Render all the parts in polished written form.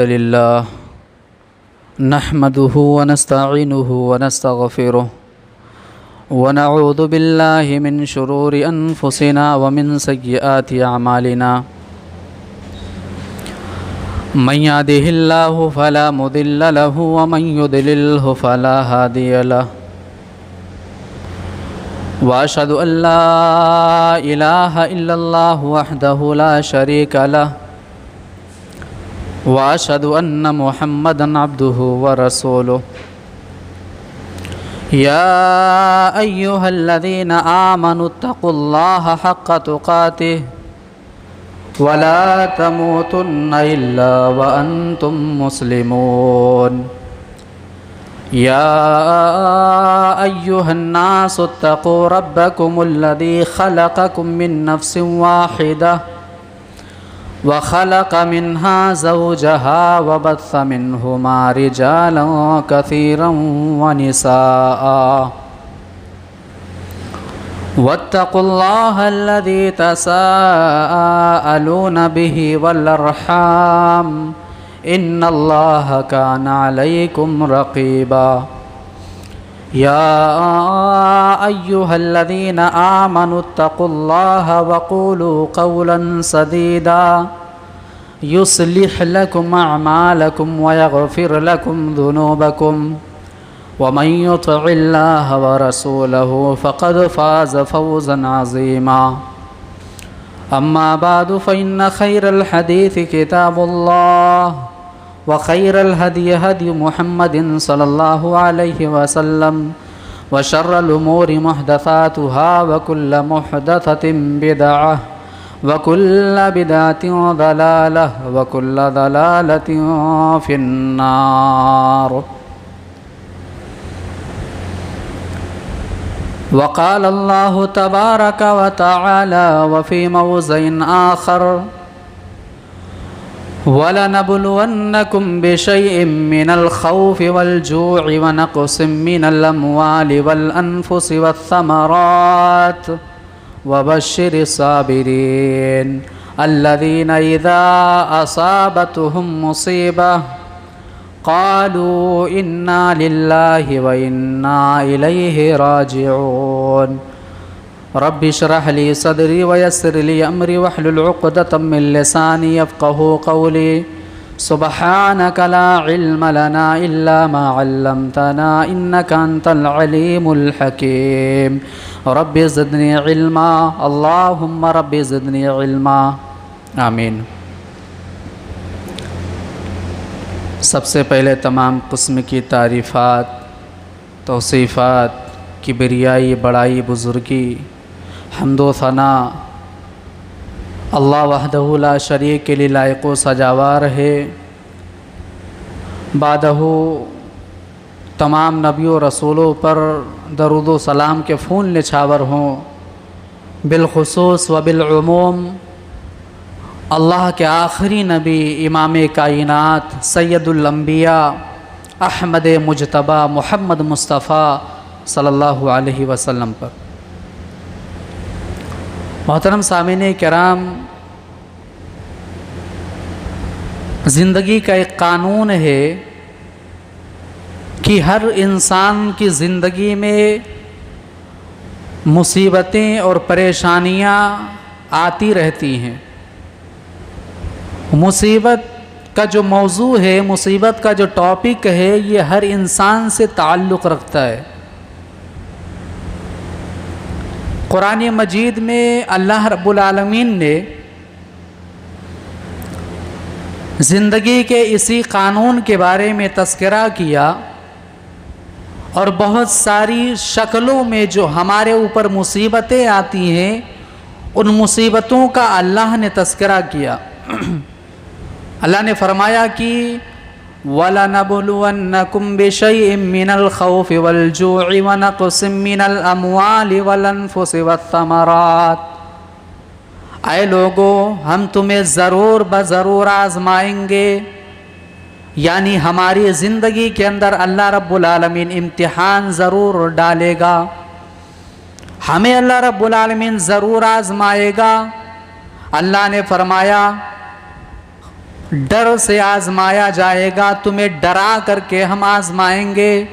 لله نحمده ونستعينه ونستغفره ونعوذ بالله من شرور أنفسنا ومن سيئات أعمالنا من يهده الله فلا مضل له ومن يضلله فلا هادي له وأشهد أن لا إله إلا الله وحده لا شريك له وأشهد أن محمدًا عبده ورسوله يا أيها الذين آمنوا اتقوا الله حق تقاته ولا تموتن إلا وأنتم مسلمون يا أيها الناس اتقوا ربكم الذي خلقكم من نفس واحدة وخلق منها زوجها وبث منهما رجالا كثيرا ونساء واتقوا الله الذي تساءلون به والأرحام إن الله كان عليكم رقيبا يا أيها الذين آمنوا اتقوا الله وقولوا قولا سديدا يصلح لكم أعمالكم ويغفر لكم ذنوبكم ومن يطع الله ورسوله فقد فاز فوزا عظيما أما بعد فإن خير الحديث كتاب الله وخير الهدي هدي محمد صلى الله عليه وسلم وشر الأمور محدثاتها وكل محدثة بدعة وكل بدعة ضلالة وكل ضلالة في النار وقال الله تبارك وتعالى وفي موضع آخر وَلَنَبْلُوَنَّكُمْ بِشَيْءٍ مِّنَ الْخَوْفِ وَالْجُوعِ وَنَقْصٍ مِّنَ الْأَمْوَالِ وَالْأَنفُسِ وَالثَّمَرَاتِ وَبَشِّرِ الصَّابِرِينَ الَّذِينَ إِذَا أَصَابَتْهُمْ مُصِيبَةٌ قَالُوا إِنَّا لِلَّهِ وَإِنَّا إِلَيْهِ رَاجِعُونَ رب اشرح لي صدري ويسر لي أمري واحلل عقدة من لساني يفقهوا قولي سبحانك لا علم لنا إلا ما علمتنا إنك أنت العليم الحكيم رب زدني علما اللهم رب زدني علما آمین۔ سب سے پہلے تمام قسم کی تعریفات، توصیفات، کبریائی، بڑائی، بزرگی، حمد و ثنا اللہ وحدہ لا شریک کے لیے لائق و سجاوار ہے۔ بعدہ تمام نبیوں و رسولوں پر درود و سلام کے پھول نچھاور ہوں۔ بالخصوص و بالعموم اللہ کے آخری نبی، امام کائنات، سید الانبیاء، احمد مجتبیٰ، محمد مصطفیٰ صلی اللہ علیہ وسلم پر۔ محترم سامعین کرام، زندگی کا ایک قانون ہے کہ ہر انسان کی زندگی میں مصیبتیں اور پریشانیاں آتی رہتی ہیں۔ مصیبت کا جو موضوع ہے، مصیبت کا جو ٹاپک ہے، یہ ہر انسان سے تعلق رکھتا ہے۔ قرآن مجید میں اللہ رب العالمین نے زندگی کے اسی قانون کے بارے میں تذکرہ کیا، اور بہت ساری شکلوں میں جو ہمارے اوپر مصیبتیں آتی ہیں، ان مصیبتوں کا اللہ نے تذکرہ کیا۔ اللہ نے فرمایا کہ وَلَنَبْلُوَنَّكُمْ بِشَيْءٍ مِّنَ الْخَوْفِ وَالْجُوعِ وَنَقْصٍ مِّنَ الْأَمْوَالِ وَالْأَنفُسِ وَالثَّمَرَاتِ، اے لوگو، ہم تمہیں ضرور بضرور آزمائیں گے، یعنی ہماری زندگی کے اندر اللہ رب العالمین امتحان ضرور ڈالے گا، ہمیں اللہ رب العالمین ضرور آزمائے گا۔ اللہ نے فرمایا ڈر سے آزمایا جائے گا، تمہیں ڈرا کر کے ہم آزمائیں گے۔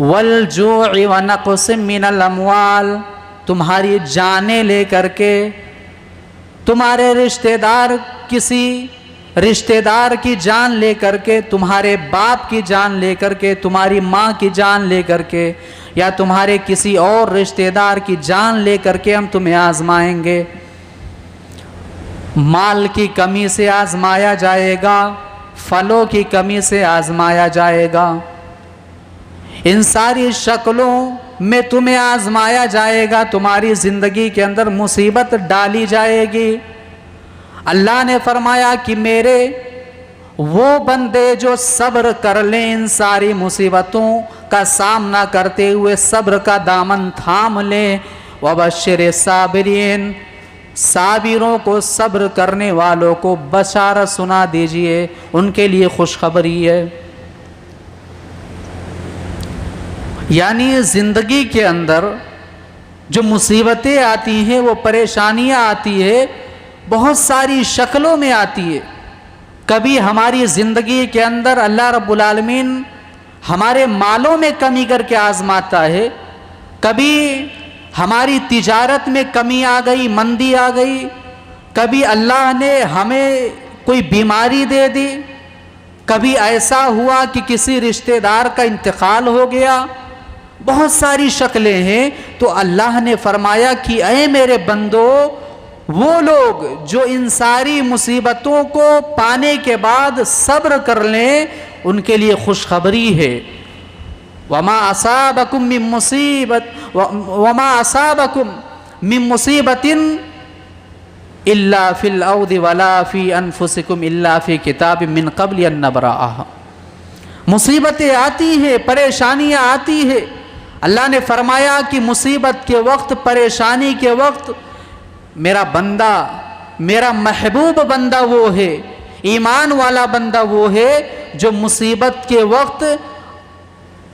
والجوع ونقص من الاموال، تمہاری جانیں لے کر کے، تمہارے رشتہ دار کسی رشتہ دار کی جان لے کر کے، تمہارے باپ کی جان لے کر کے، تمہاری ماں کی جان لے کر کے، یا تمہارے کسی اور رشتہ دار کی جان لے کر کے ہم تمہیں آزمائیں گے۔ مال کی کمی سے آزمایا جائے گا، پھلوں کی کمی سے آزمایا جائے گا، ان ساری شکلوں میں تمہیں آزمایا جائے گا، تمہاری زندگی کے اندر مصیبت ڈالی جائے گی۔ اللہ نے فرمایا کہ میرے وہ بندے جو صبر کر لیں ان ساری مصیبتوں کا سامنا کرتے ہوئے صبر کا دامن تھام لیں، وبشر الصابرین، صابروں کو، صبر کرنے والوں کو بشارت سنا دیجئے، ان کے لیے خوشخبری ہے۔ یعنی زندگی کے اندر جو مصیبتیں آتی ہیں، وہ پریشانیاں آتی ہیں، بہت ساری شکلوں میں آتی ہے۔ کبھی ہماری زندگی کے اندر اللہ رب العالمین ہمارے مالوں میں کمی کر کے آزماتا ہے، کبھی ہماری تجارت میں کمی آ گئی، مندی آ گئی، کبھی اللہ نے ہمیں کوئی بیماری دے دی، کبھی ایسا ہوا کہ کسی رشتہ دار کا انتقال ہو گیا، بہت ساری شکلیں ہیں۔ تو اللہ نے فرمایا کہ اے میرے بندو، وہ لوگ جو ان ساری مصیبتوں کو پانے کے بعد صبر کر لیں، ان کے لیے خوشخبری ہے۔ وما اصابکم من مصیبت الا فی الارض ولا فی انفسکم الا فی کتاب من قبل ان نبرأها۔ مصیبتیں آتی ہیں، پریشانیاں آتی ہیں، اللہ نے فرمایا کہ مصیبت کے وقت، پریشانی کے وقت میرا بندہ، میرا محبوب بندہ وہ ہے، ایمان والا بندہ وہ ہے جو مصیبت کے وقت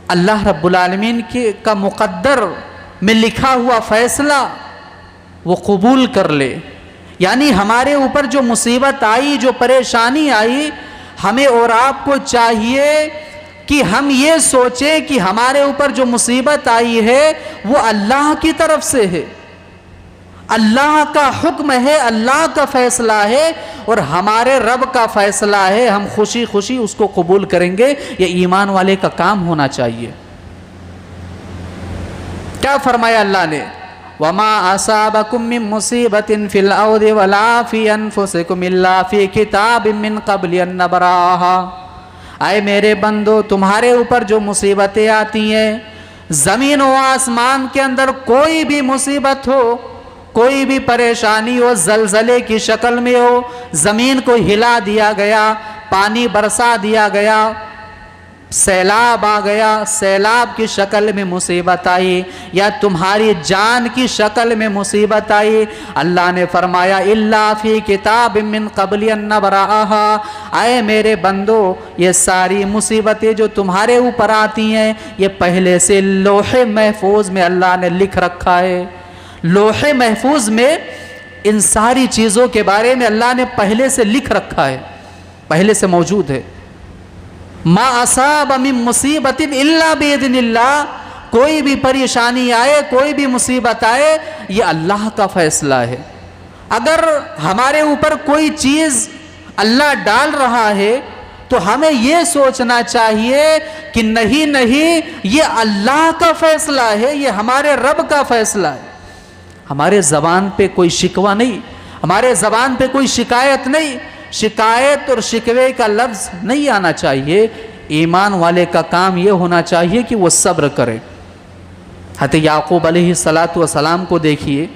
اللہ رب العالمین کا مقدر میں لکھا ہوا فیصلہ وہ قبول کر لے۔ یعنی ہمارے اوپر جو مصیبت آئی، جو پریشانی آئی، ہمیں اور آپ کو چاہیے کہ ہم یہ سوچیں کہ ہمارے اوپر جو مصیبت آئی ہے وہ اللہ کی طرف سے ہے، اللہ کا حکم ہے، اللہ کا فیصلہ ہے، اور ہمارے رب کا فیصلہ ہے، ہم خوشی خوشی اس کو قبول کریں گے۔ یہ ایمان والے کا کام ہونا چاہیے۔ کیا فرمایا اللہ نے؟ وَمَا أَصَابَكُم مِّن مُّصِيبَةٍ فِي الْأَرْضِ وَلَا فِي أَنفُسِكُمْ إِلَّا فِي كِتَابٍ مِّن قَبْلِ أَن نَّبْرَأَهَا۔ اے میرے بندو، تمہارے اوپر جو مصیبتیں آتی ہیں، زمین و آسمان کے اندر کوئی بھی مصیبت ہو، کوئی بھی پریشانی ہو، زلزلے کی شکل میں ہو، زمین کو ہلا دیا گیا، پانی برسا دیا گیا، سیلاب آ گیا، سیلاب کی شکل میں مصیبت آئی، یا تمہاری جان کی شکل میں مصیبت آئی، اللہ نے فرمایا الا فی کتاب من قبل ان نبرأها۔ اے میرے بندو، یہ ساری مصیبتیں جو تمہارے اوپر آتی ہیں، یہ پہلے سے لوح محفوظ میں اللہ نے لکھ رکھا ہے۔ لوح محفوظ میں ان ساری چیزوں کے بارے میں اللہ نے پہلے سے لکھ رکھا ہے، پہلے سے موجود ہے۔ ما اصاب من مصیبت الا باذن اللہ، کوئی بھی پریشانی آئے، کوئی بھی مصیبت آئے، یہ اللہ کا فیصلہ ہے۔ اگر ہمارے اوپر کوئی چیز اللہ ڈال رہا ہے تو ہمیں یہ سوچنا چاہیے کہ نہیں، یہ اللہ کا فیصلہ ہے، یہ ہمارے رب کا فیصلہ ہے۔ ہمارے زبان پہ کوئی شکوہ نہیں، ہمارے زبان پہ کوئی شکایت نہیں، شکایت اور شکوے کا لفظ نہیں آنا چاہیے۔ ایمان والے کا کام یہ ہونا چاہیے کہ وہ صبر کرے۔ حضرت یعقوب علیہ السلام کو دیکھیے،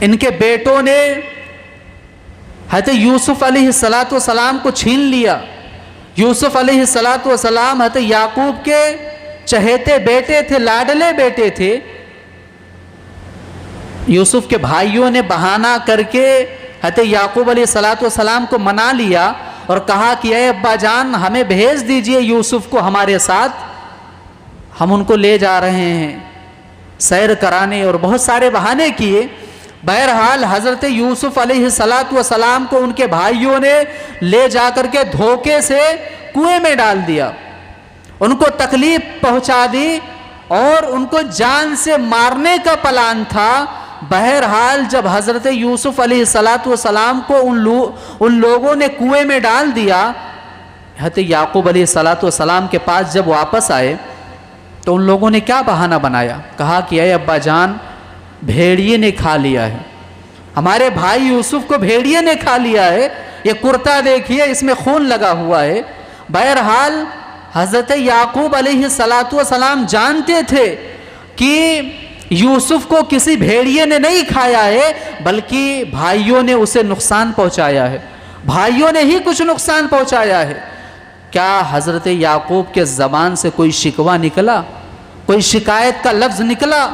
ان کے بیٹوں نے حضرت یوسف علیہ السلام کو چھین لیا۔ یوسف علیہ السلام حضرت یعقوب کے چہیتے بیٹے تھے، لاڈلے بیٹے تھے۔ یوسف کے بھائیوں نے بہانہ کر کے حضرت یعقوب علیہ السلام کو منا لیا اور کہا کہ اے ابا جان، ہمیں بھیج دیجئے یوسف کو ہمارے ساتھ، ہم ان کو لے جا رہے ہیں سیر کرانے، اور بہت سارے بہانے کیے۔ بہرحال حضرت یوسف علیہ السلام کو ان کے بھائیوں نے لے جا کر کے دھوکے سے کنویں میں ڈال دیا، ان کو تکلیف پہنچا دی اور ان کو جان سے مارنے کا پلان تھا۔ بہرحال جب حضرت یوسف علیہ السلام کو ان لوگوں نے کنویں میں ڈال دیا، حضرت یعقوب علیہ السلام کے پاس جب واپس آئے تو ان لوگوں نے کیا بہانہ بنایا؟ کہا کہ اے ابا جان، بھیڑیے نے کھا لیا ہے، ہمارے بھائی یوسف کو بھیڑیے نے کھا لیا ہے، یہ کرتا دیکھیے اس میں خون لگا ہوا ہے۔ بہرحال حضرت یعقوب علیہ السلام جانتے تھے کہ یوسف کو کسی بھیڑیے نے نہیں کھایا ہے، بلکہ بھائیوں نے اسے نقصان پہنچایا ہے، بھائیوں نے ہی کچھ نقصان پہنچایا ہے۔ کیا حضرت یعقوب کے زبان سے کوئی شکوہ نکلا، کوئی شکایت کا لفظ نکلا؟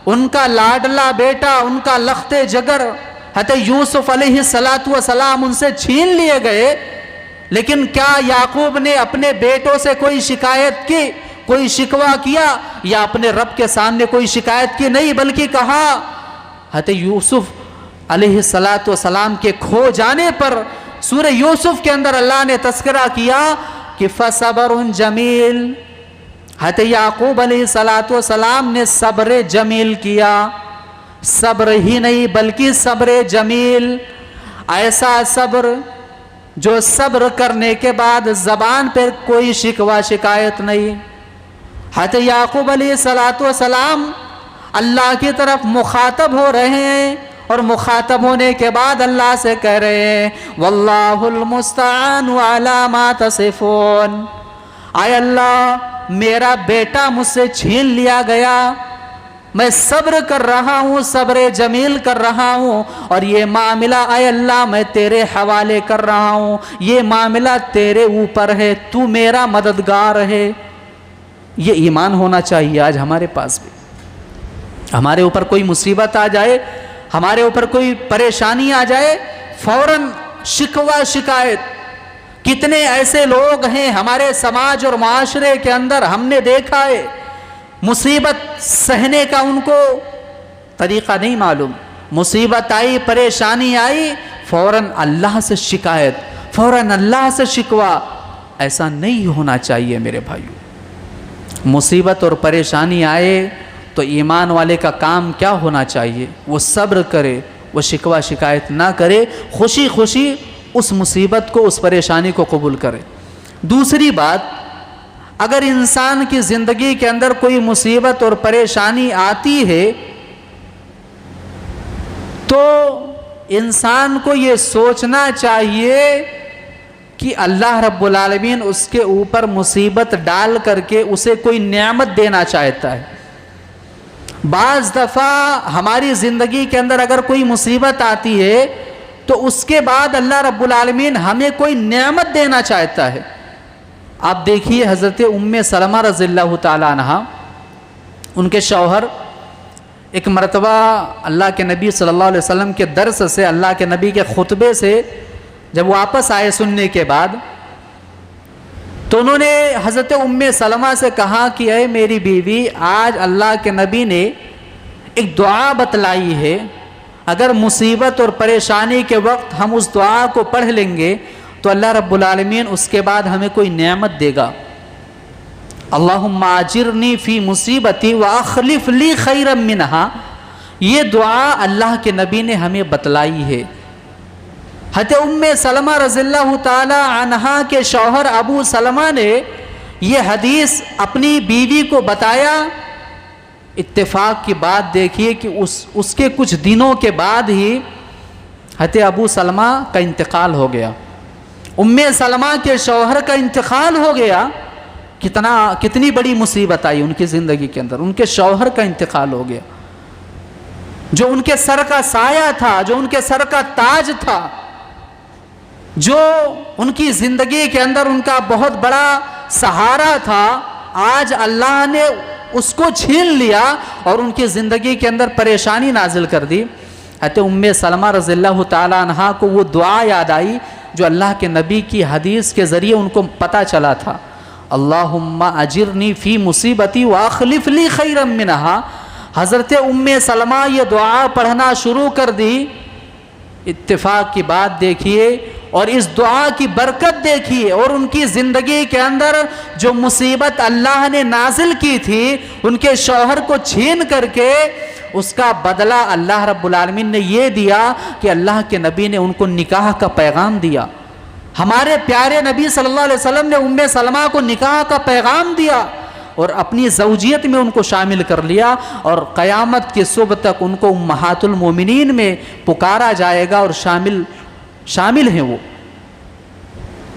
ان کا لاڈلا بیٹا، ان کا لخت جگر حضرت یوسف علیہ السلام ان سے چھین لیے گئے، لیکن کیا یعقوب نے اپنے بیٹوں سے کوئی شکایت کی، کوئی شکوہ کیا، یا اپنے رب کے سامنے کوئی شکایت کی؟ نہیں، بلکہ کہا حضرت یوسف علیہ السلام کے کھو جانے پر سورہ یوسف کے اندر اللہ نے تذکرہ کیا کہ فَصَبْرٌ جَمِيلٌ، حضرت یعقوب علیہ السلام نے صبر جمیل کیا، صبر ہی نہیں بلکہ صبر جمیل، ایسا صبر جو صبر کرنے کے بعد زبان پر کوئی شکوہ شکایت نہیں۔ حضرت یعقوب علیہ السلام اللہ کی طرف مخاطب ہو رہے ہیں، اور مخاطب ہونے کے بعد اللہ سے کہہ رہے ہیں واللہ المستعان علی ما تصفون، اے اللہ میرا بیٹا مجھ سے چھین لیا گیا، میں صبر کر رہا ہوں، صبر جمیل کر رہا ہوں، اور یہ معاملہ اے اللہ میں تیرے حوالے کر رہا ہوں، یہ معاملہ تیرے اوپر ہے، تو میرا مددگار ہے۔ یہ ایمان ہونا چاہیے آج ہمارے پاس بھی۔ ہمارے اوپر کوئی مصیبت آ جائے، ہمارے اوپر کوئی پریشانی آ جائے، فوراً شکوہ شکایت۔ کتنے ایسے لوگ ہیں ہمارے سماج اور معاشرے کے اندر، ہم نے دیکھا ہے مصیبت سہنے کا ان کو طریقہ نہیں معلوم، مصیبت آئی، پریشانی آئی، فوراً اللہ سے شکایت، فوراً اللہ سے شکوہ۔ ایسا نہیں ہونا چاہیے میرے بھائیو۔ مصیبت اور پریشانی آئے تو ایمان والے کا کام کیا ہونا چاہیے؟ وہ صبر کرے، وہ شکوہ شکایت نہ کرے، خوشی خوشی اس مصیبت کو، اس پریشانی کو قبول کرے۔ دوسری بات، اگر انسان کی زندگی کے اندر کوئی مصیبت اور پریشانی آتی ہے تو انسان کو یہ سوچنا چاہیے کہ اللہ رب العالمین اس کے اوپر مصیبت ڈال کر کے اسے کوئی نعمت دینا چاہتا ہے۔ بعض دفعہ ہماری زندگی کے اندر اگر کوئی مصیبت آتی ہے تو اس کے بعد اللہ رب العالمین ہمیں کوئی نعمت دینا چاہتا ہے۔ آپ دیکھیے حضرت ام سلمہ رضی اللہ تعالیٰ عنہ، ان کے شوہر ایک مرتبہ اللہ کے نبی صلی اللہ علیہ وسلم کے درس سے، اللہ کے نبی کے خطبے سے جب واپس آئے سننے کے بعد، تو انہوں نے حضرت ام سلمہ سے کہا کہ اے میری بیوی، آج اللہ کے نبی نے ایک دعا بتلائی ہے، اگر مصیبت اور پریشانی کے وقت ہم اس دعا کو پڑھ لیں گے تو اللہ رب العالمین اس کے بعد ہمیں کوئی نعمت دے گا۔ اللہم اجرنی فی مصیبتی واخلف لی خیرا منہا، یہ دعا اللہ کے نبی نے ہمیں بتلائی ہے۔ حضرت ام سلمہ رضی اللہ تعالی عنہا کے شوہر ابو سلمہ نے یہ حدیث اپنی بیوی کو بتایا۔ اتفاق کی بات دیکھیے کہ اس کے کچھ دنوں کے بعد ہی حضرت ابو سلمہ کا انتقال ہو گیا، ام سلمہ کے شوہر کا انتقال ہو گیا۔ کتنی بڑی مصیبت آئی ان کی زندگی کے اندر، ان کے شوہر کا انتقال ہو گیا، جو ان کے سر کا سایہ تھا، جو ان کے سر کا تاج تھا، جو ان کی زندگی کے اندر ان کا بہت بڑا سہارا تھا، آج اللہ نے اس کو چھین لیا اور ان کی زندگی کے اندر پریشانی نازل کر دی۔ حضرت ام سلمہ رضی اللہ تعالیٰ عنہا کو وہ دعا یاد آئی جو اللہ کے نبی کی حدیث کے ذریعے ان کو پتہ چلا تھا، اللہم اجرنی فی مصیبتی واخلف لی خیرا منہا، حضرت ام سلمہ یہ دعا پڑھنا شروع کر دی. اتفاق کی بات دیکھیے اور اس دعا کی برکت دیکھیے, اور ان کی زندگی کے اندر جو مصیبت اللہ نے نازل کی تھی ان کے شوہر کو چھین کر کے, اس کا بدلہ اللہ رب العالمین نے یہ دیا کہ اللہ کے نبی نے ان کو نکاح کا پیغام دیا. ہمارے پیارے نبی صلی اللہ علیہ وسلم نے ام سلمہ کو نکاح کا پیغام دیا اور اپنی زوجیت میں ان کو شامل کر لیا, اور قیامت کی صبح تک ان کو امہات المومنین میں پکارا جائے گا اور شامل ہیں وہ.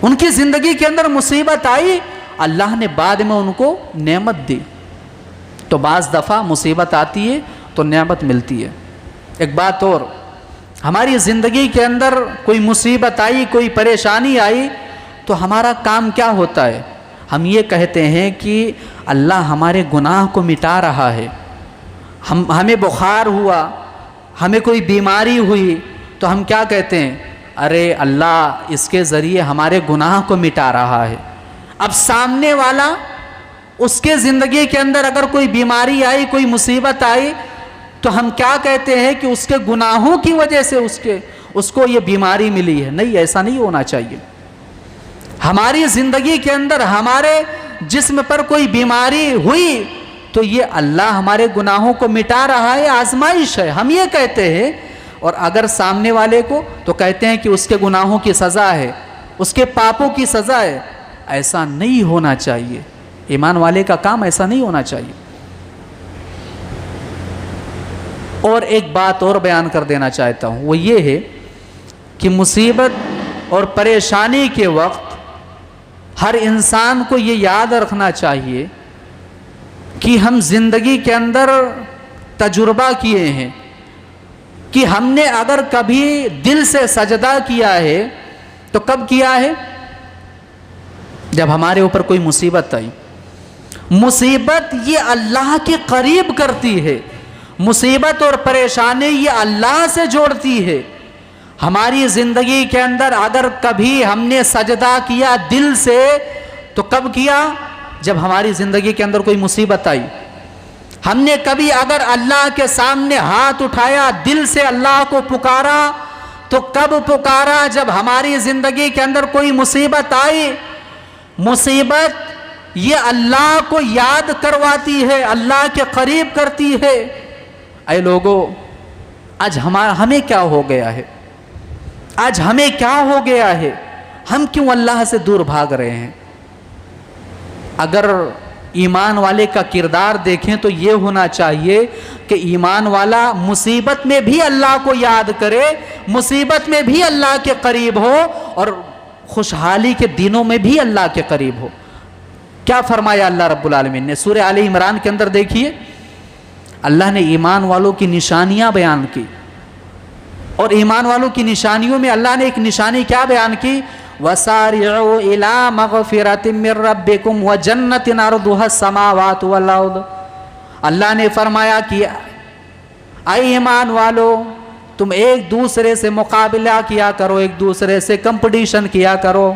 ان کی زندگی کے اندر مصیبت آئی, اللہ نے بعد میں ان کو نعمت دی. تو بعض دفعہ مصیبت آتی ہے تو نعمت ملتی ہے. ایک بات اور, ہماری زندگی کے اندر کوئی مصیبت آئی, کوئی پریشانی آئی تو ہمارا کام کیا ہوتا ہے؟ ہم یہ کہتے ہیں کہ اللہ ہمارے گناہ کو مٹا رہا ہے. ہمیں بخار ہوا, ہمیں کوئی بیماری ہوئی تو ہم کیا کہتے ہیں؟ ارے اللہ اس کے ذریعے ہمارے گناہ کو مٹا رہا ہے. اب سامنے والا, اس کے زندگی کے اندر اگر کوئی بیماری آئی, کوئی مصیبت آئی تو ہم کیا کہتے ہیں کہ اس کے گناہوں کی وجہ سے اس کو یہ بیماری ملی ہے. نہیں, ایسا نہیں ہونا چاہیے. ہماری زندگی کے اندر ہمارے جسم پر کوئی بیماری ہوئی تو یہ اللہ ہمارے گناہوں کو مٹا رہا ہے, آزمائش ہے, ہم یہ کہتے ہیں. اور اگر سامنے والے کو تو کہتے ہیں کہ اس کے گناہوں کی سزا ہے, اس کے پاپوں کی سزا ہے. ایسا نہیں ہونا چاہیے. ایمان والے کا کام ایسا نہیں ہونا چاہیے. اور ایک بات اور بیان کر دینا چاہتا ہوں, وہ یہ ہے کہ مصیبت اور پریشانی کے وقت ہر انسان کو یہ یاد رکھنا چاہیے کہ ہم زندگی کے اندر تجربہ کیے ہیں کہ ہم نے اگر کبھی دل سے سجدہ کیا ہے تو کب کیا ہے؟ جب ہمارے اوپر کوئی مصیبت آئی. مصیبت یہ اللہ کے قریب کرتی ہے. مصیبت اور پریشانی یہ اللہ سے جوڑتی ہے. ہماری زندگی کے اندر اگر کبھی ہم نے سجدہ کیا دل سے تو کب کیا؟ جب ہماری زندگی کے اندر کوئی مصیبت آئی. ہم نے کبھی اگر اللہ کے سامنے ہاتھ اٹھایا, دل سے اللہ کو پکارا تو کب پکارا؟ جب ہماری زندگی کے اندر کوئی مصیبت آئی. مصیبت یہ اللہ کو یاد کرواتی ہے, اللہ کے قریب کرتی ہے. اے لوگو, آج ہمیں کیا ہو گیا ہے؟ آج ہمیں کیا ہو گیا ہے؟ ہم کیوں اللہ سے دور بھاگ رہے ہیں؟ اگر ایمان والے کا کردار دیکھیں تو یہ ہونا چاہیے کہ ایمان والا مصیبت میں بھی اللہ کو یاد کرے, مصیبت میں بھی اللہ کے قریب ہو, اور خوشحالی کے دنوں میں بھی اللہ کے قریب ہو. کیا فرمایا اللہ رب العالمین نے سورہ آل عمران کے اندر؟ دیکھیے, اللہ نے ایمان والوں کی نشانیاں بیان کی, اور ایمان والوں کی نشانیوں میں اللہ نے ایک نشانی کیا بیان کی؟ وَسَارِعُوا إِلَىٰ مَغْفِرَةٍ مِّن رَبِّكُمْ وَجَنَّةٍ عَرْضُهَا السَّمَاوَاتُ وَالْأَرْضُ. اللہ نے فرمایا کہ اے ایمان والو, تم ایک دوسرے سے مقابلہ کیا کرو, ایک دوسرے سے کمپٹیشن کیا کرو.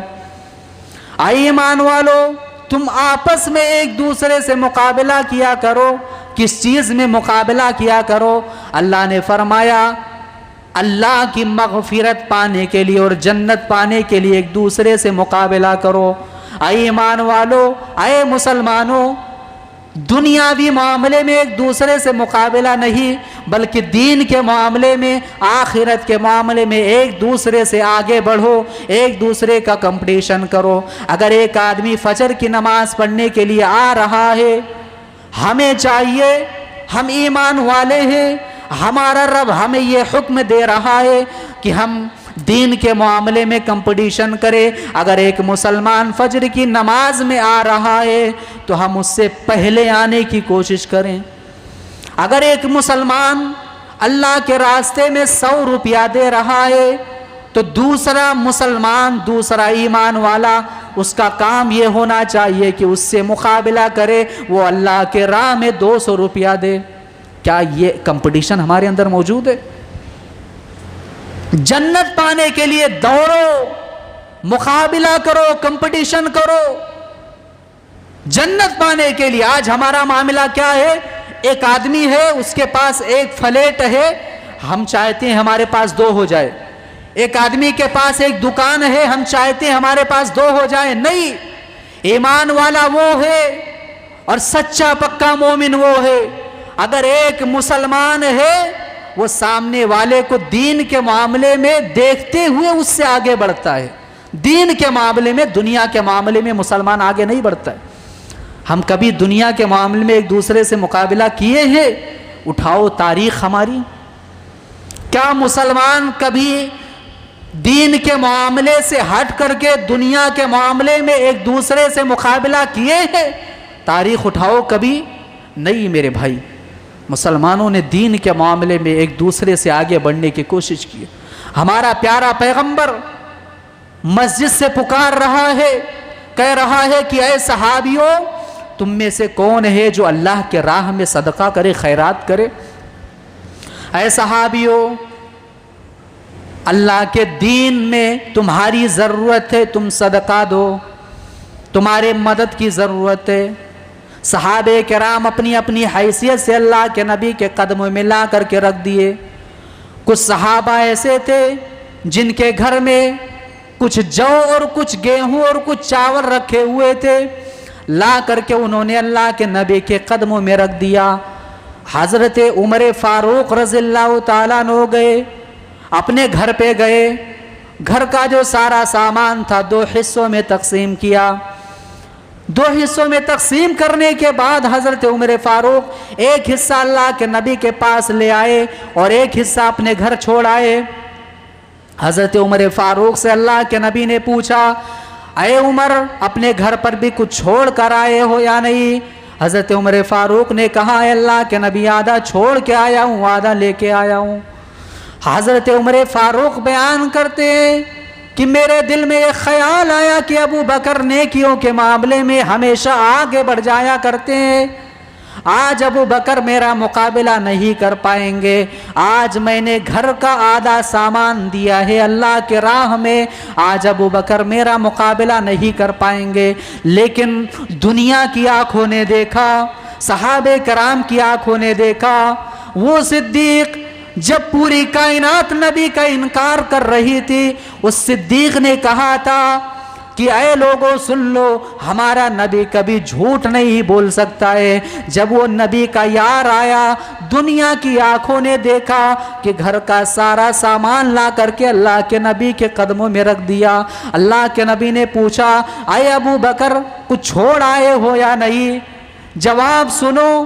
اے ایمان والو, تم آپس میں ایک دوسرے سے مقابلہ کیا کرو. کس چیز میں مقابلہ کیا کرو؟ اللہ نے فرمایا اللہ کی مغفرت پانے کے لیے اور جنت پانے کے لیے ایک دوسرے سے مقابلہ کرو. اے ایمان والو, اے مسلمانوں, دنیاوی معاملے میں ایک دوسرے سے مقابلہ نہیں, بلکہ دین کے معاملے میں, آخرت کے معاملے میں ایک دوسرے سے آگے بڑھو, ایک دوسرے کا کمپٹیشن کرو. اگر ایک آدمی فجر کی نماز پڑھنے کے لیے آ رہا ہے, ہمیں چاہیے, ہم ایمان والے ہیں, ہمارا رب ہمیں یہ حکم دے رہا ہے کہ ہم دین کے معاملے میں کمپٹیشن کریں. اگر ایک مسلمان فجر کی نماز میں آ رہا ہے تو ہم اس سے پہلے آنے کی کوشش کریں. اگر ایک مسلمان اللہ کے راستے میں 100 روپیہ دے رہا ہے تو دوسرا مسلمان, دوسرا ایمان والا, اس کا کام یہ ہونا چاہیے کہ اس سے مقابلہ کرے, وہ اللہ کے راہ میں 200 روپیہ دے. کیا یہ کمپٹیشن ہمارے اندر موجود ہے؟ جنت پانے کے لیے دوڑو, مقابلہ کرو, کمپٹیشن کرو. جنت پانے کے لیے آج ہمارا معاملہ کیا ہے؟ ایک آدمی ہے اس کے پاس ایک فلیٹ ہے، ہم چاہتے ہیں ہمارے پاس 2 ہو جائے. ایک آدمی کے پاس ایک دکان ہے، ہم چاہتے ہیں ہمارے پاس 2 ہو جائے. نہیں، ایمان والا وہ ہے اور سچا پکا مومن وہ ہے. اگر ایک مسلمان ہے وہ سامنے والے کو دین کے معاملے میں دیکھتے ہوئے اس سے آگے بڑھتا ہے. دین کے معاملے میں، دنیا کے معاملے میں مسلمان آگے نہیں بڑھتا ہے. ہم کبھی دنیا کے معاملے میں ایک دوسرے سے مقابلہ کیے ہیں؟ اٹھاؤ تاریخ ہماری. کیا مسلمان کبھی دین کے معاملے سے ہٹ کر کے دنیا کے معاملے میں ایک دوسرے سے مقابلہ کیے ہیں؟ تاریخ اٹھاؤ کبھی. نہیں میرے بھائی، مسلمانوں نے دین کے معاملے میں ایک دوسرے سے آگے بڑھنے کی کوشش کی. ہمارا پیارا پیغمبر مسجد سے پکار رہا ہے، کہہ رہا ہے کہ اے صحابیوں، تم میں سے کون ہے جو اللہ کے راہ میں صدقہ کرے، خیرات کرے؟ اے صحابیوں، اللہ کے دین میں تمہاری ضرورت ہے، تم صدقہ دو، تمہارے مدد کی ضرورت ہے. صحابہ کرام اپنی اپنی حیثیت سے اللہ کے نبی کے قدموں میں لا کر کے رکھ دیے. کچھ صحابہ ایسے تھے جن کے گھر میں کچھ جو اور کچھ گیہوں اور کچھ چاول رکھے ہوئے تھے، لا کر کے انہوں نے اللہ کے نبی کے قدموں میں رکھ دیا. حضرت عمر فاروق رضی اللہ تعالیٰ عنہ گئے، اپنے گھر پہ گئے، گھر کا جو سارا سامان تھا 2 حصوں میں تقسیم کیا. 2 حصوں میں تقسیم کرنے کے بعد حضرت عمر فاروق ایک حصہ اللہ کے نبی کے پاس لے آئے اور ایک حصہ اپنے گھر چھوڑ آئے. حضرت عمر فاروق سے اللہ کے نبی نے پوچھا، اے عمر، اپنے گھر پر بھی کچھ چھوڑ کر آئے ہو یا نہیں؟ حضرت عمر فاروق نے کہا، اے اللہ کے نبی، آدھا چھوڑ کے آیا ہوں، آدھا لے کے آیا ہوں. حضرت عمر فاروق بیان کرتے ہیں کہ میرے دل میں ایک خیال آیا کہ ابو بکر نیکیوں کے معاملے میں ہمیشہ آگے بڑھ جایا کرتے ہیں. آج ابو بکر میرا مقابلہ نہیں کر پائیں گے. آج میں نے گھر کا آدھا سامان دیا ہے اللہ کے راہ میں، آج ابو بکر میرا مقابلہ نہیں کر پائیں گے. لیکن دنیا کی آنکھوں نے دیکھا، صحابہ کرام کی آنکھوں نے دیکھا، وہ صدیق جب پوری کائنات نبی کا انکار کر رہی تھی، اس صدیق نے کہا تھا کہ اے لوگوں سن لو، ہمارا نبی کبھی جھوٹ نہیں بول سکتا ہے. جب وہ نبی کا یار آیا، دنیا کی آنکھوں نے دیکھا کہ گھر کا سارا سامان لا کر کے اللہ کے نبی کے قدموں میں رکھ دیا. اللہ کے نبی نے پوچھا، اے ابو بکر، کچھ چھوڑ آئے ہو یا نہیں؟ جواب سنو،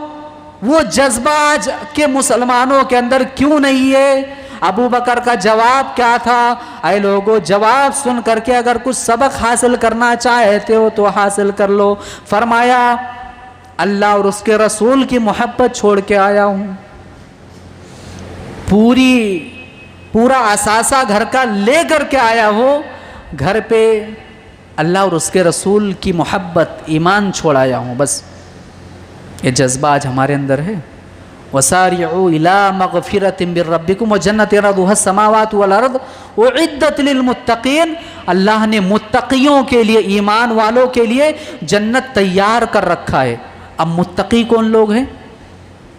وہ جذبہ آج کے مسلمانوں کے اندر کیوں نہیں ہے؟ ابو بکر کا جواب کیا تھا؟ اے لوگوں، جواب سن کر کے اگر کچھ سبق حاصل کرنا چاہتے ہو تو حاصل کر لو. فرمایا، اللہ اور اس کے رسول کی محبت چھوڑ کے آیا ہوں. پورا اثاثہ گھر کا لے کر کے آیا ہو، گھر پہ اللہ اور اس کے رسول کی محبت، ایمان چھوڑ آیا ہوں. بس یہ جذبہ آج ہمارے اندر ہے. وَسَارِعُوا إِلَىٰ مَغْفِرَةٍ مِّن رَّبِّكُمْ وَجَنَّةٍ عَرْضُهَا السَّمَاوَاتُ وَالْأَرْضُ أُعِدَّتْ لِلْمُتَّقِينَ. اللہ نے متقیوں کے لیے، ایمان والوں کے لیے جنت تیار کر رکھا ہے. اب متقی کون لوگ ہیں؟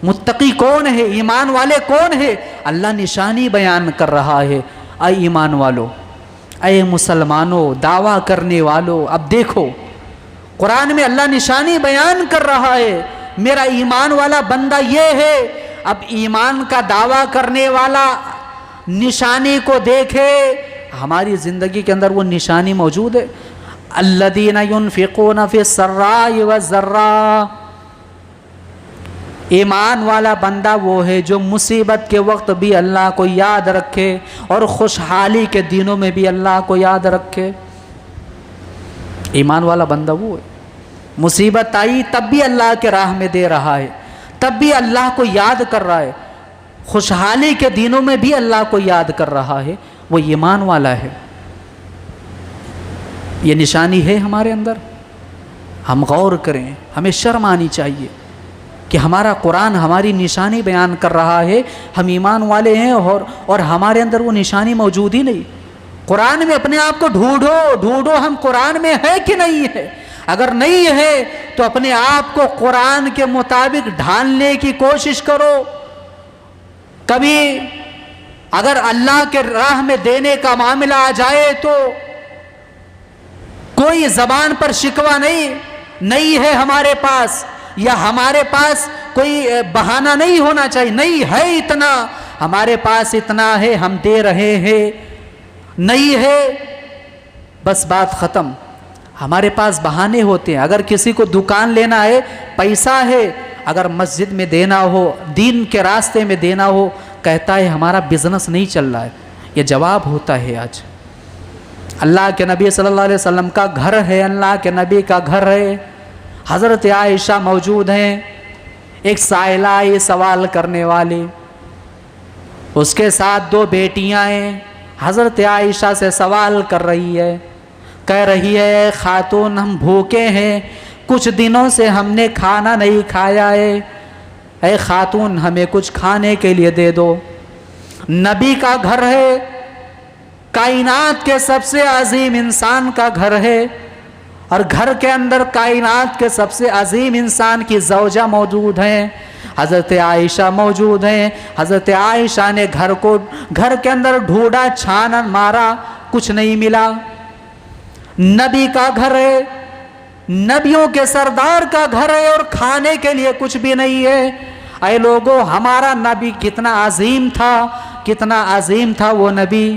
متقی کون ہے؟ ایمان والے کون ہے؟ اللہ نشانی بیان کر رہا ہے. اے ایمان والو، اے مسلمانوں، دعویٰ کرنے والو، اب دیکھو قرآن میں اللہ نشانی بیان کر رہا ہے. میرا ایمان والا بندہ یہ ہے. اب ایمان کا دعویٰ کرنے والا نشانی کو دیکھے. ہماری زندگی کے اندر وہ نشانی موجود ہے. الذین ينفقون فی السراء والضراء. ایمان والا بندہ وہ ہے جو مصیبت کے وقت بھی اللہ کو یاد رکھے اور خوشحالی کے دنوں میں بھی اللہ کو یاد رکھے. ایمان والا بندہ وہ ہے، مصیبت آئی تب بھی اللہ کے راہ میں دے رہا ہے، تب بھی اللہ کو یاد کر رہا ہے، خوشحالی کے دنوں میں بھی اللہ کو یاد کر رہا ہے. وہ ایمان والا ہے. یہ نشانی ہے ہمارے اندر. ہم غور کریں، ہمیں شرم آنی چاہیے کہ ہمارا قرآن ہماری نشانی بیان کر رہا ہے. ہم ایمان والے ہیں اور ہمارے اندر وہ نشانی موجود ہی نہیں. قرآن میں اپنے آپ کو ڈھونڈو، ہم قرآن میں ہے کہ نہیں ہے. اگر نہیں ہے تو اپنے آپ کو قرآن کے مطابق ڈھالنے کی کوشش کرو. کبھی اگر اللہ کے راہ میں دینے کا معاملہ آ جائے تو کوئی زبان پر شکوہ نہیں ہے ہمارے پاس، یا ہمارے پاس کوئی بہانہ نہیں ہونا چاہیے. نہیں ہے اتنا، ہمارے پاس اتنا ہے، ہم دے رہے ہیں. نہیں ہے بس بات ختم. ہمارے پاس بہانے ہوتے ہیں. اگر کسی کو دکان لینا ہے، پیسہ ہے، اگر مسجد میں دینا ہو، دین کے راستے میں دینا ہو، کہتا ہے ہمارا بزنس نہیں چل رہا ہے. یہ جواب ہوتا ہے. آج اللہ کے نبی صلی اللہ علیہ وسلم کا گھر ہے، اللہ کے نبی کا گھر ہے. حضرت عائشہ موجود ہیں. ایک سائلہ آئی سوال کرنے والی، اس کے ساتھ 2 بیٹیاں ہیں. حضرت عائشہ سے سوال کر رہی ہے، کہہ رہی ہے خاتون ہم بھوکے ہیں، کچھ دنوں سے ہم نے کھانا نہیں کھایا ہے، اے خاتون ہمیں کچھ کھانے کے لیے دے دو. نبی کا گھر ہے، کائنات کے سب سے عظیم انسان کا گھر ہے، اور گھر کے اندر کائنات کے سب سے عظیم انسان کی زوجہ موجود ہیں، حضرت عائشہ موجود ہیں. حضرت عائشہ نے گھر کے اندر ڈھونڈا، چھانا مارا، کچھ نہیں ملا. نبی کا گھر ہے، نبیوں کے سردار کا گھر ہے، اور کھانے کے لیے کچھ بھی نہیں ہے. اے لوگوں، ہمارا نبی کتنا عظیم تھا، کتنا عظیم تھا وہ نبی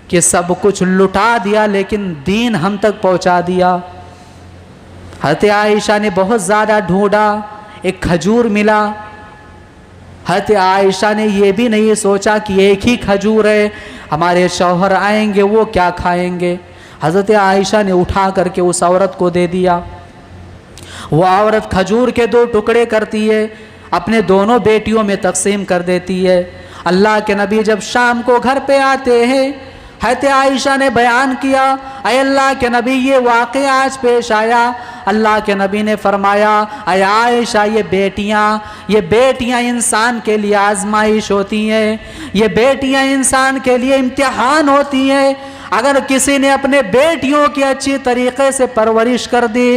کہ سب کچھ لٹا دیا لیکن دین ہم تک پہنچا دیا. حضرت عائشہ نے بہت زیادہ ڈھونڈا، ایک کھجور ملا. حضرت عائشہ نے یہ بھی نہیں سوچا کہ ایک ہی کھجور ہے، ہمارے شوہر آئیں گے وہ کیا کھائیں گے. حضرت عائشہ نے اٹھا کر کے اس عورت کو دے دیا. وہ عورت کھجور کے 2 ٹکڑے کرتی ہے، اپنے دونوں بیٹیوں میں تقسیم کر دیتی ہے. اللہ کے نبی جب شام کو گھر پہ آتے ہیں، حضرت عائشہ نے بیان کیا، اے اللہ کے نبی یہ واقعہ آج پیش آیا. اللہ کے نبی نے فرمایا، اے عائشہ یہ بیٹیاں انسان کے لیے آزمائش ہوتی ہیں، یہ بیٹیاں انسان کے لیے امتحان ہوتی ہیں. اگر کسی نے اپنے بیٹیوں کی اچھی طریقے سے پرورش کر دی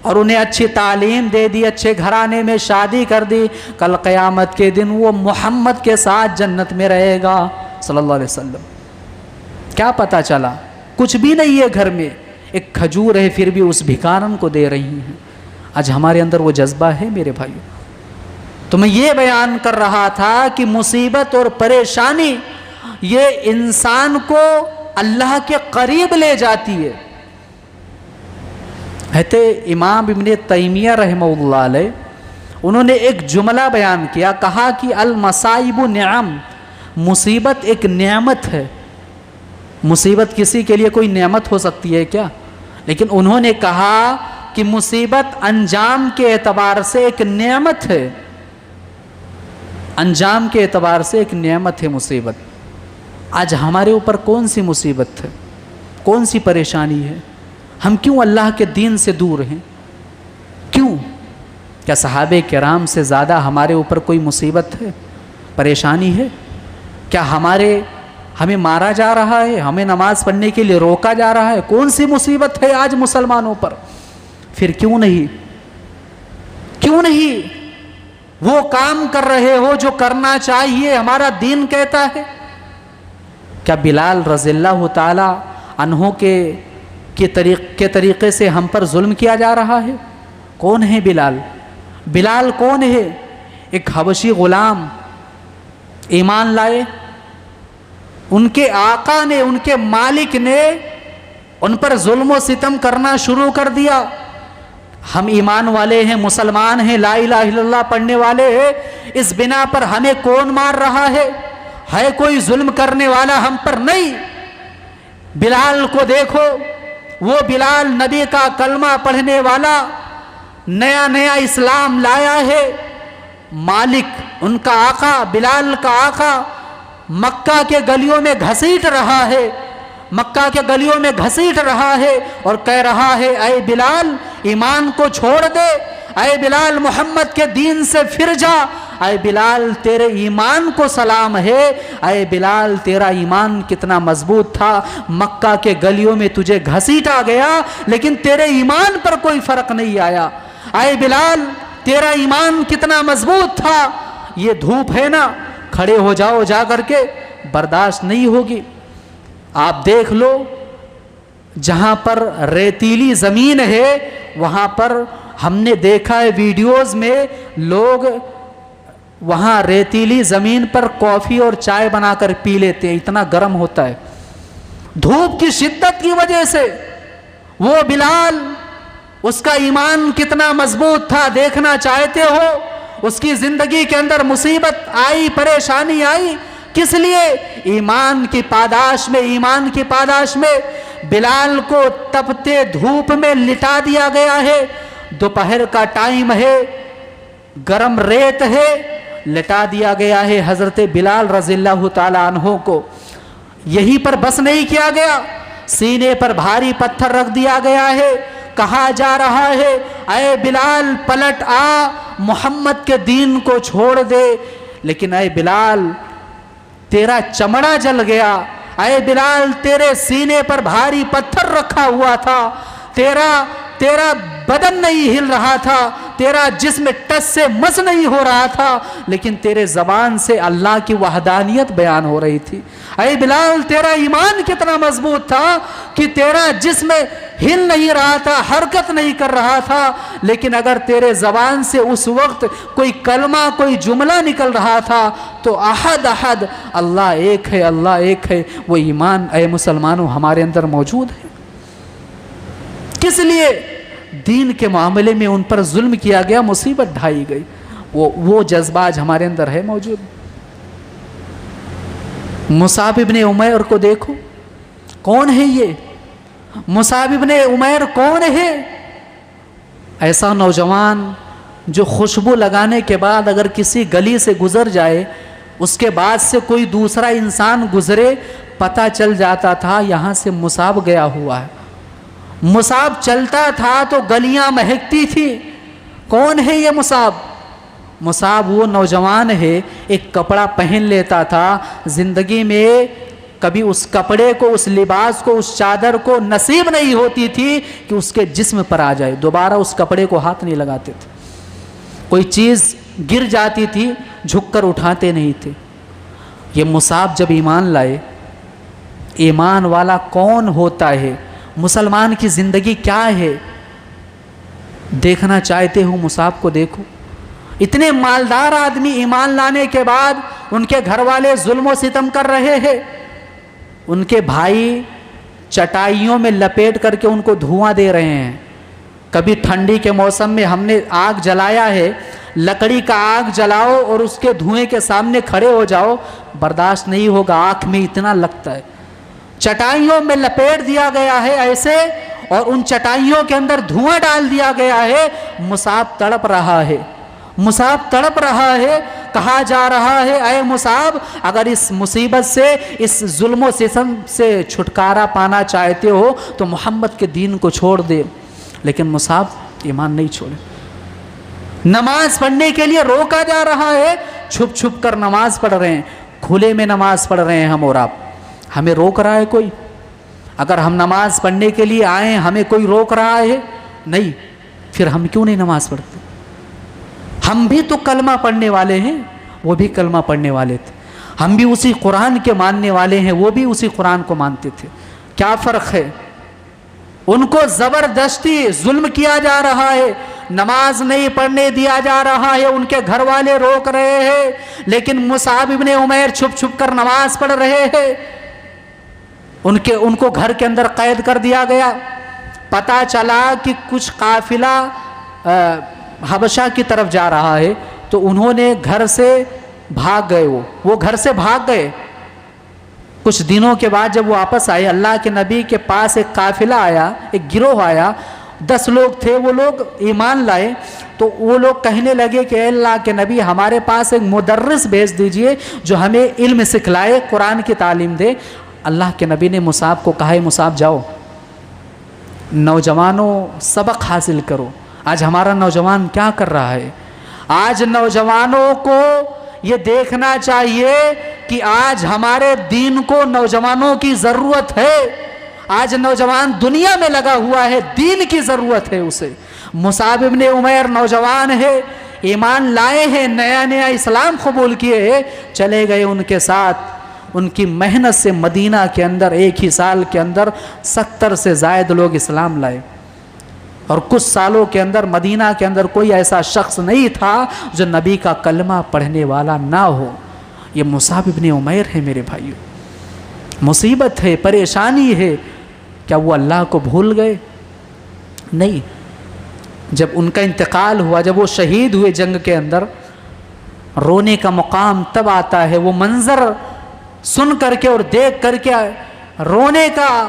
اور انہیں اچھی تعلیم دے دی، اچھے گھرانے میں شادی کر دی، کل قیامت کے دن وہ محمد کے ساتھ جنت میں رہے گا صلی اللہ علیہ وسلم. کیا پتا چلا؟ کچھ بھی نہیں ہے گھر میں، ایک کھجور ہے، پھر بھی اس بھکارن کو دے رہی ہیں. آج ہمارے اندر وہ جذبہ ہے میرے بھائیو. تو میں یہ بیان کر رہا تھا کہ مصیبت اور پریشانی یہ انسان کو اللہ کے قریب لے جاتی ہے. کہتے امام ابن تیمیہ رحمہ اللہ علیہ، انہوں نے ایک جملہ بیان کیا، کہا کہ المصائب نعم، مصیبت ایک نعمت ہے. مصیبت کسی کے لیے کوئی نعمت ہو سکتی ہے کیا؟ لیکن انہوں نے کہا کہ مصیبت انجام کے اعتبار سے ایک نعمت ہے. انجام کے اعتبار سے ایک نعمت ہے مصیبت. آج ہمارے اوپر کون سی مصیبت ہے، کون سی پریشانی ہے؟ ہم کیوں اللہ کے دین سے دور ہیں؟ کیوں؟ کیا صحابہ کرام سے زیادہ ہمارے اوپر کوئی مصیبت ہے، پریشانی ہے؟ کیا ہمیں مارا جا رہا ہے، ہمیں نماز پڑھنے کے لیے روکا جا رہا ہے؟ کون سی مصیبت ہے آج مسلمانوں پر؟ پھر کیوں نہیں وہ کام کر رہے ہو جو کرنا چاہیے، ہمارا دین کہتا ہے؟ کیا بلال رضی اللہ تعالی عنہ کے طریقے سے ہم پر ظلم کیا جا رہا ہے؟ کون ہے بلال؟ بلال کون ہے؟ ایک حبشی غلام ایمان لائے، ان کے آقا نے، ان کے مالک نے ان پر ظلم و ستم کرنا شروع کر دیا. ہم ایمان والے ہیں، مسلمان ہیں، لا الہ الا اللہ پڑھنے والے ہیں، اس بنا پر ہمیں کون مار رہا ہے کوئی ظلم کرنے والا ہم پر نہیں. بلال کو دیکھو، وہ بلال نبی کا کلمہ پڑھنے والا، نیا اسلام لایا ہے. مالک ان کا آقا، بلال کا آقا مکہ کے گلیوں میں گھسیٹ رہا ہے اور کہہ رہا ہے، اے بلال ایمان کو چھوڑ دے، اے بلال محمد کے دین سے پھر جا، اے بلال تیرے ایمان کو سلام ہے، اے بلال تیرا ایمان کتنا مضبوط تھا، مکہ کے گلیوں میں تجھے گھسیٹا گیا لیکن تیرے ایمان پر کوئی فرق نہیں آیا. اے بلال تیرا ایمان کتنا مضبوط تھا، یہ دھوپ ہے نا، کھڑے ہو جاؤ جا کر کے، برداشت نہیں ہوگی۔ آپ دیکھ لو جہاں پر ریتیلی زمین ہے وہاں پر ہم نے دیکھا ہے ویڈیوز میں لوگ وہاں ریتیلی زمین پر کافی اور چائے بنا کر پی لیتے ہیں، اتنا گرم ہوتا ہے دھوپ کی شدت کی وجہ سے۔ وہ بلال اس کا ایمان کتنا مضبوط تھا دیکھنا چاہتے ہو؟ اس کی زندگی کے اندر مصیبت آئی، پریشانی آئی، کس لیے؟ ایمان کی پاداش میں، ایمان کی پاداش میں بلال کو تپتے دھوپ میں لٹا دیا گیا ہے، دوپہر کا ٹائم ہے، گرم ریت ہے، لٹا دیا گیا ہے حضرت بلال رضی اللہ تعالی عنہ کو۔ یہیں پر بس نہیں کیا گیا، سینے پر بھاری پتھر رکھ دیا گیا ہے، کہا جا رہا ہے اے بلال پلٹ آ، محمد کے دین کو چھوڑ دے۔ لیکن اے بلال تیرا چمڑا جل گیا، اے بلال تیرے سینے پر بھاری پتھر رکھا ہوا تھا، تیرا بدن نہیں ہل رہا تھا، تیرا جسم ٹس سے مس نہیں ہو رہا تھا، لیکن تیرے زبان سے اللہ کی وحدانیت بیان ہو رہی تھی۔ اے بلال تیرا ایمان کتنا مضبوط تھا کہ تیرا جسم ہل نہیں رہا تھا، حرکت نہیں کر رہا تھا، لیکن اگر تیرے زبان سے اس وقت کوئی کلمہ، کوئی جملہ نکل رہا تھا تو احد احد، اللہ ایک ہے، اللہ ایک ہے، وہ ایمان اے مسلمانوں ہمارے اندر موجود ہے۔ کس لیے؟ دین کے معاملے میں ان پر ظلم کیا گیا، مصیبت ڈھائی گئی، وہ جذبہ آج ہمارے اندر ہے موجود۔ مصعب ابن عمیر کو دیکھو، کون ہے یہ؟ مصعب ابن عمیر کون ہے؟ ایسا نوجوان جو خوشبو لگانے کے بعد اگر کسی گلی سے گزر جائے، اس کے بعد سے کوئی دوسرا انسان گزرے، پتہ چل جاتا تھا یہاں سے مصعب گیا ہوا ہے۔ مصعب چلتا تھا تو گلیاں مہکتی تھی۔ کون ہے یہ مصعب؟ مصعب وہ نوجوان ہے، ایک کپڑا پہن لیتا تھا، زندگی میں کبھی اس کپڑے کو، اس لباس کو، اس چادر کو نصیب نہیں ہوتی تھی کہ اس کے جسم پر آ جائے، دوبارہ اس کپڑے کو ہاتھ نہیں لگاتے تھے۔ کوئی چیز گر جاتی تھی جھک کر اٹھاتے نہیں تھے۔ یہ مصعب جب ایمان لائے، ایمان والا کون ہوتا ہے، مسلمان کی زندگی کیا ہے، دیکھنا چاہتے ہو مصعب کو دیکھو۔ اتنے مالدار آدمی ایمان لانے کے بعد ان کے گھر والے ظلم و ستم کر رہے ہیں، ان کے بھائی چٹائیوں میں لپیٹ کر کے ان کو دھواں دے رہے ہیں۔ کبھی ٹھنڈی کے موسم میں ہم نے آگ جلایا ہے، لکڑی کا آگ جلاؤ اور اس کے دھوئیں کے سامنے کھڑے ہو جاؤ، برداشت نہیں ہوگا، آنکھ میں اتنا لگتا ہے۔ چٹائیوں میں لپیٹ دیا گیا ہے ایسے، اور ان چٹائیوں کے اندر دھواں ڈال دیا گیا ہے۔ مصعب تڑپ رہا ہے، مصعب تڑپ رہا ہے، کہا جا رہا ہے اے مصعب اگر اس مصیبت سے، اس ظلم و ستم سے چھٹکارا پانا چاہتے ہو تو محمد کے دین کو چھوڑ دے۔ لیکن مصعب ایمان نہیں چھوڑے۔ نماز پڑھنے کے لیے روکا جا رہا ہے، چھپ چھپ کر نماز پڑھ رہے ہیں، کھلے میں نماز پڑھ رہے ہیں ہم اور آپ، ہمیں روک رہا ہے کوئی؟ اگر ہم نماز پڑھنے کے لیے آئیں ہمیں کوئی روک رہا ہے؟ نہیں، پھر ہم کیوں نہیں نماز پڑھتے؟ ہم بھی تو کلمہ پڑھنے والے ہیں، وہ بھی کلمہ پڑھنے والے تھے، ہم بھی اسی قرآن کے ماننے والے ہیں، وہ بھی اسی قرآن کو مانتے تھے، کیا فرق ہے؟ ان کو زبردستی ظلم کیا جا رہا ہے، نماز نہیں پڑھنے دیا جا رہا ہے، ان کے گھر والے روک رہے ہیں، لیکن مصعب ابن عمیر چھپ چھپ کر نماز پڑھ رہے ہیں۔ ان کو گھر کے اندر قید کر دیا گیا۔ پتہ چلا کہ کچھ قافلہ حبشہ کی طرف جا رہا ہے، تو انہوں نے گھر سے بھاگ گئے، وہ گھر سے بھاگ گئے۔ کچھ دنوں کے بعد جب وہ واپس آئے، اللہ کے نبی کے پاس ایک قافلہ آیا، ایک گروہ آیا، 10 لوگ تھے، وہ لوگ ایمان لائے۔ تو وہ لوگ کہنے لگے کہ اے اللہ کے نبی ہمارے پاس ایک مدرس بھیج دیجئے جو ہمیں علم سکھلائے، قرآن کی تعلیم دے۔ اللہ کے نبی نے مصعب کو کہا، مصعب جاؤ، نوجوانوں سبق حاصل کرو۔ آج ہمارا نوجوان کیا کر رہا ہے؟ آج نوجوانوں کو یہ دیکھنا چاہیے کہ آج ہمارے دین کو نوجوانوں کی ضرورت ہے۔ آج نوجوان دنیا میں لگا ہوا ہے، دین کی ضرورت ہے اسے۔ مصعب ابن عمیر نوجوان ہے، ایمان لائے ہیں، نیا نیا اسلام قبول کیے ہیں، چلے گئے ان کے ساتھ، ان کی محنت سے مدینہ کے اندر ایک ہی سال کے اندر 70 سے زائد لوگ اسلام لائے، اور کچھ سالوں کے اندر مدینہ کے اندر کوئی ایسا شخص نہیں تھا جو نبی کا کلمہ پڑھنے والا نہ ہو۔ یہ مصعب ابن عمیر ہے میرے بھائیو۔ مصیبت ہے، پریشانی ہے، کیا وہ اللہ کو بھول گئے؟ نہیں۔ جب ان کا انتقال ہوا، جب وہ شہید ہوئے جنگ کے اندر، رونے کا مقام تب آتا ہے، وہ منظر سن کر کے اور دیکھ کر کے رونے کا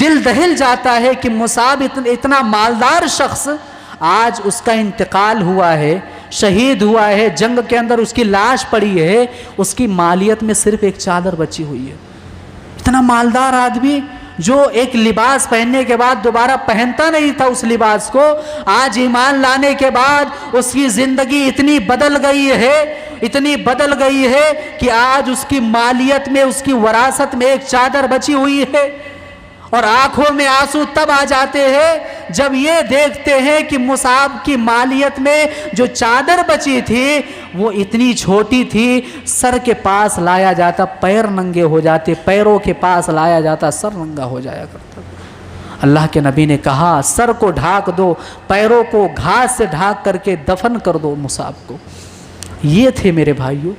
دل دہل جاتا ہے کہ مصعب اتنا مالدار شخص، آج اس کا انتقال ہوا ہے، شہید ہوا ہے، جنگ کے اندر اس کی لاش پڑی ہے، اس کی مالیت میں صرف ایک چادر بچی ہوئی ہے۔ اتنا مالدار آدمی جو ایک لباس پہننے کے بعد دوبارہ پہنتا نہیں تھا اس لباس کو، آج ایمان لانے کے بعد اس کی زندگی اتنی بدل گئی ہے، اتنی بدل گئی ہے کہ آج اس کی مالیت میں، اس کی وراثت میں ایک چادر بچی ہوئی ہے، اور آنکھوں میں آنسو تب آ جاتے ہیں جب یہ دیکھتے ہیں کہ مصعب کی مالیت میں جو چادر بچی تھی وہ اتنی چھوٹی تھی، سر کے پاس لایا جاتا پیر ننگے ہو جاتے، پیروں کے پاس لایا جاتا سر ننگا ہو جایا کرتا۔ اللہ کے نبی نے کہا سر کو ڈھانک دو، پیروں کو گھاس سے ڈھانک کر کے دفن کر دو مصعب کو۔ یہ تھے میرے بھائیوں۔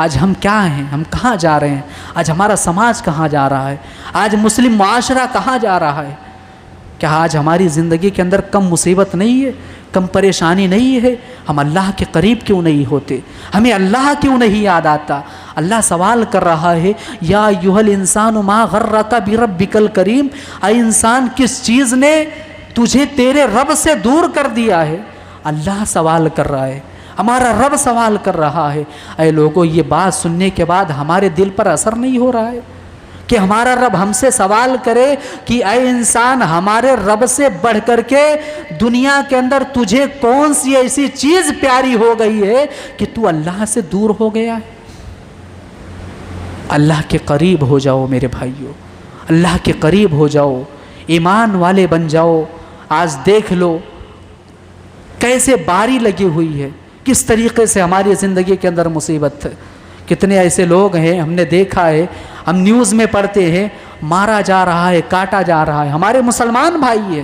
آج ہم کیا ہیں؟ ہم کہاں جا رہے ہیں؟ آج ہمارا سماج کہاں جا رہا ہے؟ آج مسلم معاشرہ کہاں جا رہا ہے؟ کیا آج ہماری زندگی کے اندر کم مصیبت نہیں ہے، کم پریشانی نہیں ہے؟ ہم اللہ کے قریب کیوں نہیں ہوتے؟ ہمیں اللہ کیوں نہیں یاد آتا؟ اللہ سوال کر رہا ہے، یا ایھا الانسان ما غرک بربک الکریم، اے انسان کس چیز نے تجھے تیرے رب سے دور کر دیا ہے؟ اللہ سوال کر رہا ہے، ہمارا رب سوال کر رہا ہے۔ اے لوگوں، یہ بات سننے کے بعد ہمارے دل پر اثر نہیں ہو رہا ہے کہ ہمارا رب ہم سے سوال کرے کہ اے انسان، ہمارے رب سے بڑھ کر کے دنیا کے اندر تجھے کون سی ایسی چیز پیاری ہو گئی ہے کہ تو اللہ سے دور ہو گیا ہے؟ اللہ کے قریب ہو جاؤ میرے بھائیوں، اللہ کے قریب ہو جاؤ، ایمان والے بن جاؤ۔ آج دیکھ لو کیسے باری لگی ہوئی ہے، کس طریقے سے ہماری زندگی کے اندر مصیبت ہے۔ کتنے ایسے لوگ ہیں، ہم نے دیکھا ہے، ہم نیوز میں پڑھتے ہیں، مارا جا رہا ہے، کاٹا جا رہا ہے، ہمارے مسلمان بھائی ہیں،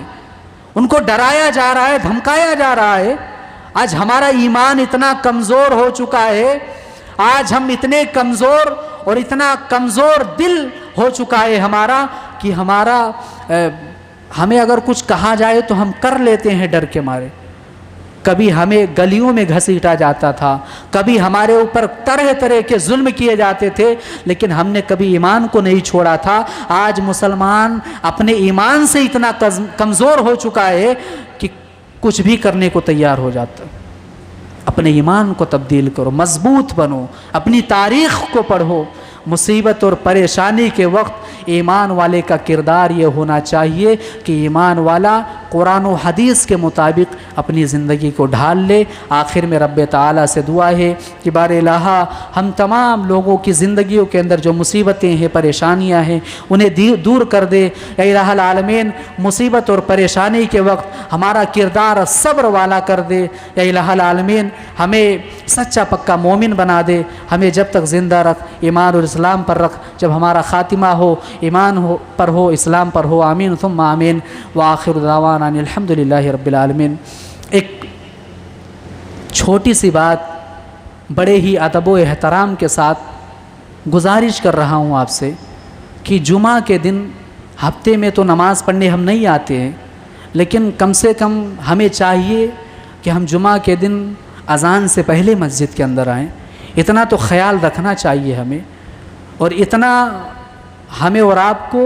ان کو ڈرایا جا رہا ہے، دھمکایا جا رہا ہے۔ آج ہمارا ایمان اتنا کمزور ہو چکا ہے، آج ہم اتنے کمزور اور اتنا کمزور دل ہو چکا ہے ہمارا کہ ہمیں اگر کچھ کہا جائے تو ہم کر لیتے ہیں ڈر کے مارے۔ کبھی ہمیں گلیوں میں گھسیٹا جاتا تھا، کبھی ہمارے اوپر طرح طرح کے ظلم کیے جاتے تھے، لیکن ہم نے کبھی ایمان کو نہیں چھوڑا تھا۔ آج مسلمان اپنے ایمان سے اتنا کمزور ہو چکا ہے کہ کچھ بھی کرنے کو تیار ہو جاتا۔ اپنے ایمان کو تبدیل کرو، مضبوط بنو، اپنی تاریخ کو پڑھو۔ مصیبت اور پریشانی کے وقت ایمان والے کا کردار یہ ہونا چاہیے کہ ایمان والا قرآن و حدیث کے مطابق اپنی زندگی کو ڈھال لے۔ آخر میں رب تعالیٰ سے دعا ہے کہ بار الہ ہم تمام لوگوں کی زندگیوں کے اندر جو مصیبتیں ہیں، پریشانیاں ہیں، انہیں دور کر دے۔ اے الہ العالمین، مصیبت اور پریشانی کے وقت ہمارا کردار صبر والا کر دے۔ اے الہ العالمین، ہمیں سچا پکا مومن بنا دے، ہمیں جب تک زندہ رکھ، ایمان اور اسلام پر رکھ، جب ہمارا خاتمہ ہو ایمان پر ہو، اسلام پر ہو۔ آمین ثم آمین، وآخر دعوانا ان الحمدللہ رب العالمین۔ ایک چھوٹی سی بات بڑے ہی ادب و احترام کے ساتھ گزارش کر رہا ہوں آپ سے کہ جمعہ کے دن ہفتے میں تو نماز پڑھنے ہم نہیں آتے ہیں، لیکن کم سے کم ہمیں چاہیے کہ ہم جمعہ کے دن اذان سے پہلے مسجد کے اندر آئیں۔ اتنا تو خیال رکھنا چاہیے ہمیں، اور اتنا ہمیں اور آپ کو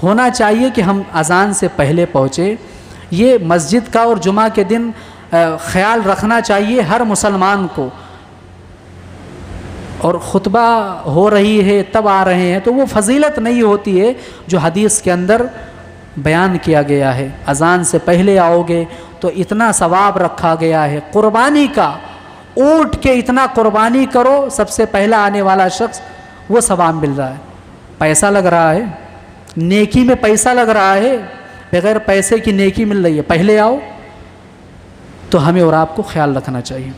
ہونا چاہیے کہ ہم اذان سے پہلے پہنچے۔ یہ مسجد کا اور جمعہ کے دن خیال رکھنا چاہیے ہر مسلمان کو۔ اور خطبہ ہو رہی ہے تب آ رہے ہیں تو وہ فضیلت نہیں ہوتی ہے جو حدیث کے اندر بیان کیا گیا ہے۔ اذان سے پہلے آؤ گے تو اتنا ثواب رکھا گیا ہے قربانی کا، اونٹ کے اتنا قربانی کرو، سب سے پہلا آنے والا شخص وہ ثواب مل رہا ہے۔ پیسہ لگ رہا ہے، نیکی میں پیسہ لگ رہا ہے، بغیر پیسے کی نیکی مل رہی ہے، پہلے آؤ. تو ہمیں اور آپ کو خیال رکھنا چاہیے.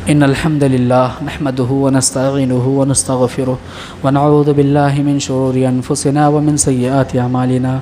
ان الحمد للہ نحمده ونستعینه ونستغفره ونعوذ باللہ من شرور انفسنا ومن سیئات اعمالنا.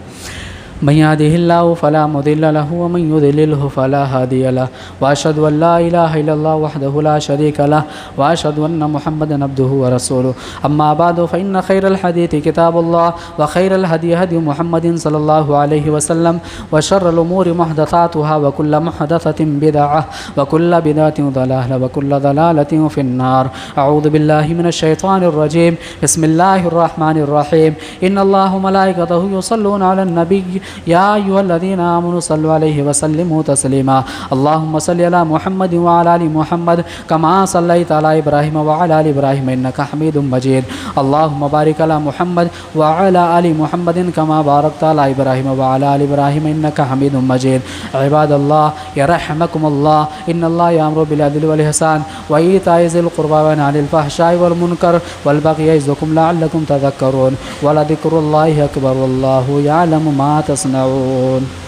من يهده الله فلا مضل له ومن يضلله فلا هادي له واشهد ان لا اله الا الله وحده لا شريك له واشهد ان محمدا عبده ورسوله. اما بعد فان خير الحديث كتاب الله وخير الهدي هدي محمد صلى الله عليه وسلم وشر الامور محدثاتها وكل محدثة بدعة وكل بدعة ضلالة وكل ضلالة في النار. اعوذ بالله من الشيطان الرجيم. بسم الله الرحمن الرحيم. ان الله وملائكته يصلون على النبي يا أيها الذين آمنوا صلوا عليه وسلموا تسليما. اللهم صل على محمد وعلى آل محمد كما صليت على إبراهيم وعلى آل إبراهيم إنك حميد مجيد. اللهم بارك على محمد وعلى آل محمد كما باركت على إبراهيم وعلى آل إبراهيم إنك حميد مجيد. عباد الله يرحمكم الله. إن الله يأمر بالعدل والإحسان وإيتاء ذي القربى وينهى عن الفحشاء والمنكر والبغي يعظكم لعلكم تذكرون. ولذكر الله أكبر والله يعلم ما تصنعون.